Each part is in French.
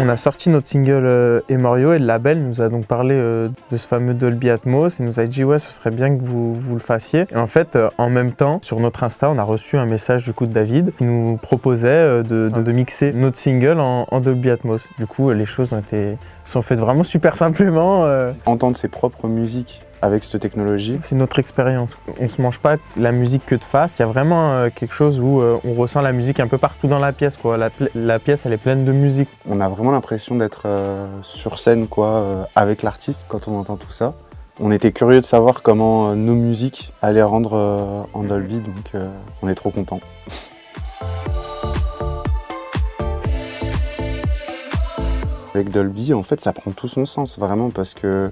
On a sorti notre single Emorio et le label nous a donc parlé de ce fameux Dolby Atmos et nous a dit ouais ce serait bien que vous le fassiez. Et en fait en même temps sur notre Insta on a reçu un message du coup de David qui nous proposait de mixer notre single en Dolby Atmos. Du coup les choses sont faites vraiment super simplement. Entendre ses propres musiques avec cette technologie. C'est notre expérience. On ne se mange pas la musique que de face. Il y a vraiment quelque chose où on ressent la musique un peu partout dans la pièce, quoi. La pièce, elle est pleine de musique. On a vraiment l'impression d'être sur scène, quoi, avec l'artiste quand on entend tout ça. On était curieux de savoir comment nos musiques allaient rendre en Dolby, donc on est trop contents. Avec Dolby, en fait, ça prend tout son sens, vraiment, parce que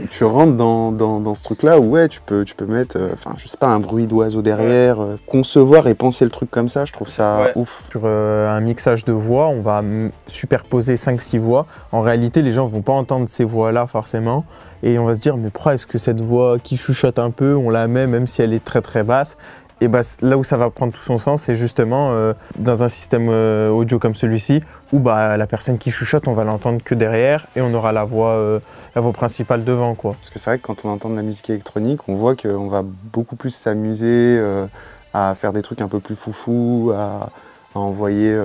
tu rentres dans ce truc-là où ouais, tu peux mettre, je sais pas, un bruit d'oiseau derrière, concevoir et penser le truc comme ça, je trouve ça ouf. Sur un mixage de voix, on va superposer 5-6 voix. En réalité, les gens vont pas entendre ces voix-là forcément. Et on va se dire, mais pourquoi est-ce que cette voix qui chuchote un peu, on la met même si elle est très très basse? Et bah, là où ça va prendre tout son sens, c'est justement dans un système audio comme celui-ci, où bah, la personne qui chuchote, on va l'entendre que derrière et on aura la voix principale devant, quoi. Parce que c'est vrai que quand on entend de la musique électronique, on voit qu'on va beaucoup plus s'amuser à faire des trucs un peu plus foufou, à envoyer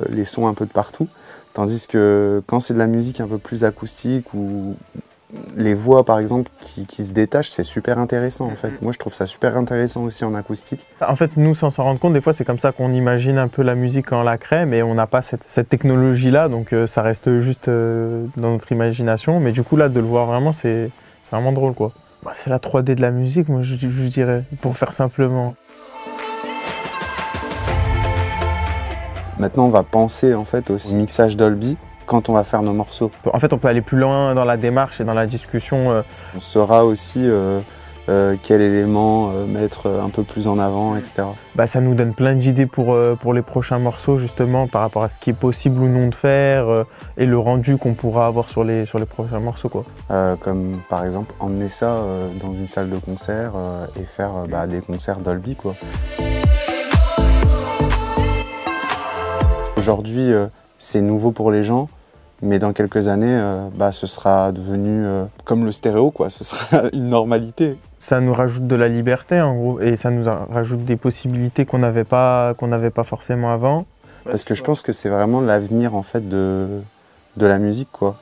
les sons un peu de partout. Tandis que quand c'est de la musique un peu plus acoustique ou les voix par exemple qui se détachent, c'est super intéressant en fait. Moi je trouve ça super intéressant aussi en acoustique. En fait nous sans s'en rendre compte, des fois c'est comme ça qu'on imagine un peu la musique quand on la crée, mais on n'a pas cette technologie là, donc ça reste juste dans notre imagination. Mais du coup là de le voir vraiment c'est vraiment drôle quoi. Bah, c'est la 3D de la musique moi je dirais, pour faire simplement. Maintenant on va penser en fait au mixage Dolby quand on va faire nos morceaux. En fait, on peut aller plus loin dans la démarche et dans la discussion. On saura aussi quel élément mettre un peu plus en avant, etc. Bah, ça nous donne plein d'idées pour les prochains morceaux, justement, par rapport à ce qui est possible ou non de faire et le rendu qu'on pourra avoir sur les prochains morceaux, quoi. Comme par exemple, emmener ça dans une salle de concert et faire des concerts Dolby, quoi. Aujourd'hui, c'est nouveau pour les gens, mais dans quelques années, ce sera devenu comme le stéréo, quoi. Ce sera une normalité. Ça nous rajoute de la liberté, en gros, et ça nous rajoute des possibilités qu'on n'avait pas forcément avant. Parce que je pense que c'est vraiment l'avenir, en fait, de la musique, quoi.